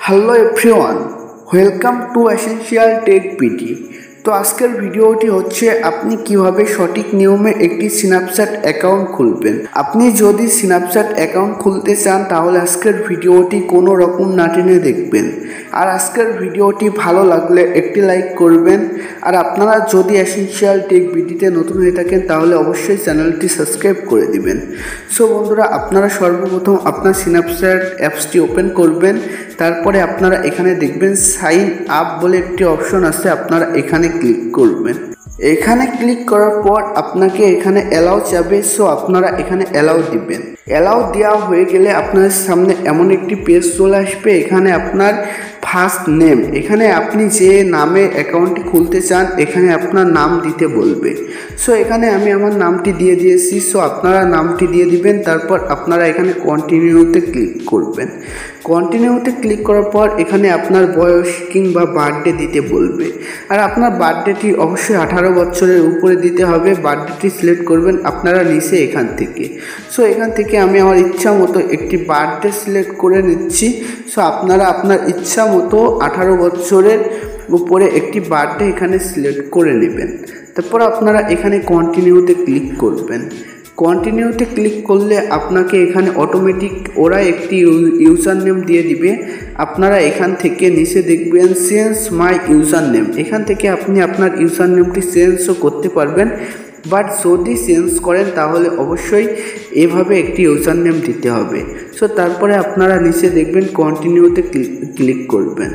Hello everyone, welcome to essential tech PT. তো আজকের ভিডিওটি হচ্ছে আপনি কিভাবে সঠিক নিয়মে একটি স্ন্যাপচ্যাট অ্যাকাউন্ট খুলবেন। আপনি যদি স্ন্যাপচ্যাট অ্যাকাউন্ট খুলতে চান তাহলে আজকের ভিডিওটি কোনো রকম না টেনে দেখবেন। আর আজকের ভিডিওটি ভালো লাগলে একটি লাইক করবেন। আর আপনারা যদি এসেনশিয়াল টেক পিটিতে নতুন হয়ে থাকেন তাহলে অবশ্যই চ্যানেলটি সাবস্ক্রাইব করে দিবেন। সো বন্ধুরা, আপনারা সর্বপ্রথম আপনার স্ন্যাপচ্যাট অ্যাপসটি ওপেন করবেন। তারপরে আপনারা এখানে দেখবেন সাইন আপ বলে একটি অপশন আছে, আপনারা এখানে ক্লিক করবেন। এখানে ক্লিক করার পর আপনাকে এখানে অ্যালাউ চাবে, সো আপনারা এখানে অ্যালাউ দিবেন। অ্যালাউ দেওয়া হয়ে গেলে আপনার সামনে এমন একটি পেজ চলে আসবে। এখানে আপনার ফার্স্ট নেম, এখানে আপনি যে নামে অ্যাকাউন্টটি খুলতে চান এখানে আপনার নাম দিতে বলবে। সো এখানে আমি আমার নামটি দিয়ে দিয়েছি, সো আপনারা নামটি দিয়ে দিবেন। তারপর আপনারা এখানে কন্টিনিউতে ক্লিক করবেন। কন্টিনিউতে ক্লিক করার পর এখানে আপনার বয়স কিংবা বার্থডে দিতে বলবে। আর আপনার বার্থডেটি অবশ্যই 18 বছরের উপরে দিতে হবে। বার্থডেটি সিলেক্ট করবেন আপনারা নিচে এখান থেকে। সো এখান থেকে আমি আমার ইচ্ছা মতো একটি বার্থডে সিলেক্ট করে নিচ্ছি। সো আপনারা আপনার ইচ্ছা মতো 18 বছরের উপরে একটি বার্থডে এখানে সিলেক্ট করে নেবেন। তারপর আপনারা এখানে কন্টিনিউতে ক্লিক করবেন। কন্টিনিউতে ক্লিক করলে আপনাকে এখানে অটোমেটিক ওরা একটি ইউজার নেম দিয়ে দিবে। আপনারা এখান থেকে নিচে দেখবেন চেঞ্জ মাই ইউজার নেম, এখান থেকে আপনি আপনার ইউজার নেমটি চেঞ্জও করতে পারবেন। বাট যদি চেঞ্জ করেন তাহলে অবশ্যই এভাবে একটি ইউজার নেম দিতে হবে। সো তারপরে আপনারা নিচে দেখবেন কন্টিনিউতে ক্লিক করবেন।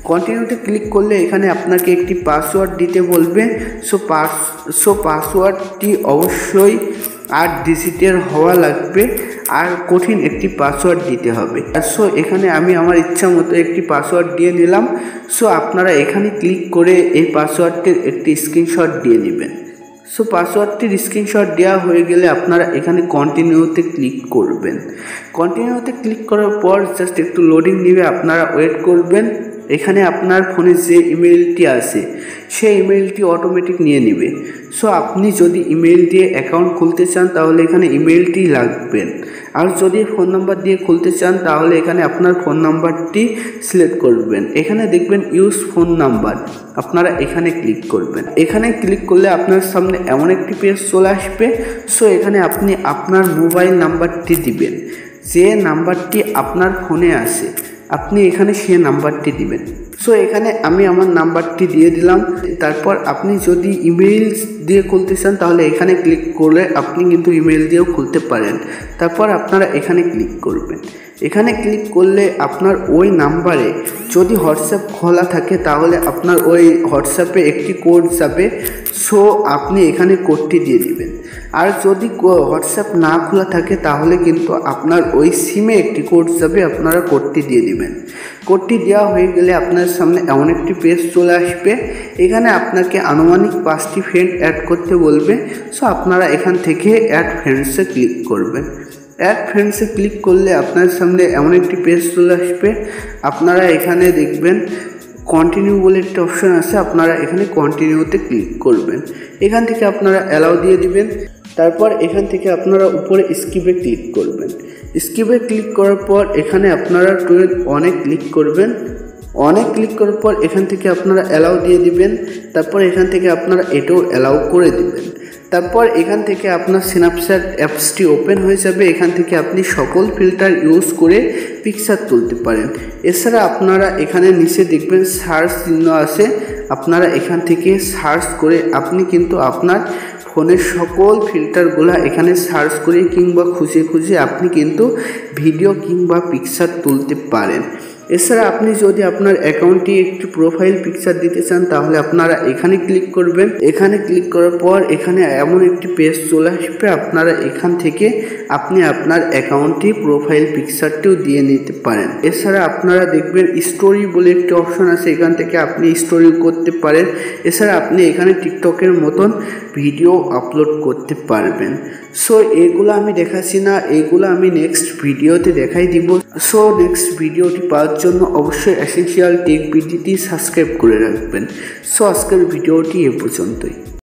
কন্টিনিউতে ক্লিক করলে এখানে আপনাকে একটি পাসওয়ার্ড দিতে বলবে। সো পাসওয়ার্ডটি অবশ্যই 8 ডিজিটের হওয়া লাগবে আর কঠিন একটি পাসওয়ার্ড দিতে হবে। সো এখানে আমি আমার ইচ্ছা মতো একটি পাসওয়ার্ড দিয়ে নিলাম। সো আপনারা এখানে ক্লিক করে এই পাসওয়ার্ডটির একটি স্ক্রিনশট দিয়ে নেবেন। সো পাসওয়ার্ডটির স্ক্রিনশট দেওয়া হয়ে গেলে আপনারা এখানে কন্টিনিউতে ক্লিক করবেন। কন্টিনিউতে ক্লিক করার পর জাস্ট একটু লোডিং নেবে, আপনারা ওয়েট করবেন। এখানে আপনার ফোনে যে ইমেলটি আছে সেই ইমেলটি অটোমেটিক নিয়ে নেবে। সো আপনি যদি ইমেল দিয়ে অ্যাকাউন্ট খুলতে চান তাহলে এখানে ইমেলটি লাগবেন। আর যদি ফোন নাম্বার দিয়ে খুলতে চান তাহলে এখানে আপনার ফোন নাম্বারটি সিলেক্ট করবেন। এখানে দেখবেন ইউজ ফোন নাম্বার, আপনারা এখানে ক্লিক করবেন। এখানে ক্লিক করলে আপনার সামনে এমন একটি পেজ চলে আসবে। সো এখানে আপনি আপনার মোবাইল নাম্বারটি দিবেন, যে নাম্বারটি আপনার ফোনে আছে আপনি এখানে সে নাম্বারটি দিবেন। সো এখানে আমি আমার নাম্বারটি দিয়ে দিলাম। তারপর আপনি যদি ইমেল দিয়ে খুলতে চান তাহলে এখানে ক্লিক করলে আপনি কিন্তু ইমেল দিয়েও খুলতে পারেন। তারপর আপনারা এখানে ক্লিক করবেন। এখানে ক্লিক করলে আপনার ওই নাম্বারে যদি হোয়াটসঅ্যাপ খোলা থাকে তাহলে আপনার ওই হোয়াটসঅ্যাপে একটি কোড যাবে। সো আপনি এখানে কোডটি দিয়ে দিবেন। আর যদি হোয়াটসঅ্যাপ না খোলা থাকে তাহলে কিন্তু আপনার ওই সিমে একটি কোড যাবে, আপনারা কোডটি দিয়ে দিবেন। কোডটি দেওয়া হয়ে গেলে আপনার সামনে এমন একটি পেজ চলে আসবে। এখানে আপনাকে আনুমানিক 5টি ফ্রেন্ড অ্যাড করতে বলবে। সো আপনারা এখান থেকে অ্যাড ফ্রেন্ডসে ক্লিক করবেন। অ্যাড ফ্রেন্ডসে ক্লিক করলে আপনার সামনে এমন একটি পেজ চলে আসবে। আপনারা এখানে দেখবেন কন্টিনিউ বলে একটা অপশন আছে, আপনারা এখানে কন্টিনিউতে ক্লিক করবেন। এখান থেকে আপনারা অ্যালাউ দিয়ে দিবেন। তারপর এখান থেকে আপনারা উপরে স্কিপে ক্লিক করবেন। স্কিপে ক্লিক করার পর এখানে আপনারা অনেক ক্লিক করবেন। অনেক ক্লিক করার পর এখান থেকে আপনারা অ্যালাউ দিয়ে দিবেন। তারপর এখান থেকে আপনারা এটাও অ্যালাউ করে দিবেন। তারপর এখান থেকে আপনার স্ন্যাপচ্যাট অ্যাপসটি ওপেন হয়ে যাবে। এখান থেকে আপনি সকল ফিল্টার ইউজ করে পিকচার তুলতে পারেন। এছাড়া আপনারা এখানে নিচে দেখবেন সার্চ চিহ্ন আছে, আপনারা এখান থেকে সার্চ করে আপনি কিন্তু আপনার ফোনের সকল ফিল্টারগুলো এখানে সার্চ করে কিংবা খুঁজে আপনি কিন্তু ভিডিও কিংবা পিকচার তুলতে পারেন। এছাড়া আপনি যদি আপনার অ্যাকাউন্টটি একটি প্রোফাইল পিকচার দিতে চান তাহলে আপনারা এখানে ক্লিক করবেন। এখানে ক্লিক করার পর এখানে এমন একটি পেজ চলে আসবে। আপনারা এখান থেকে আপনি আপনার অ্যাকাউন্টটি প্রোফাইল পিকচারটিও দিয়ে নিতে পারেন। এছাড়া আপনারা দেখবেন স্টোরি বলে একটি অপশন আছে, এখান থেকে আপনি স্টোরি করতে পারেন। এছাড়া আপনি এখানে টিকটকের মতন ভিডিও আপলোড করতে পারবেন। সো এগুলো আমি দেখাচ্ছি না, এগুলো আমি নেক্সট ভিডিওতে দেখাই দিব। সো নেক্সট ভিডিওটি পাওয়ার জন্য অবশ্যই এসেনশিয়াল টেক পিটিটি সাবস্ক্রাইব করে রাখবেন। সো আজকের ভিডিওটি এ পর্যন্তই।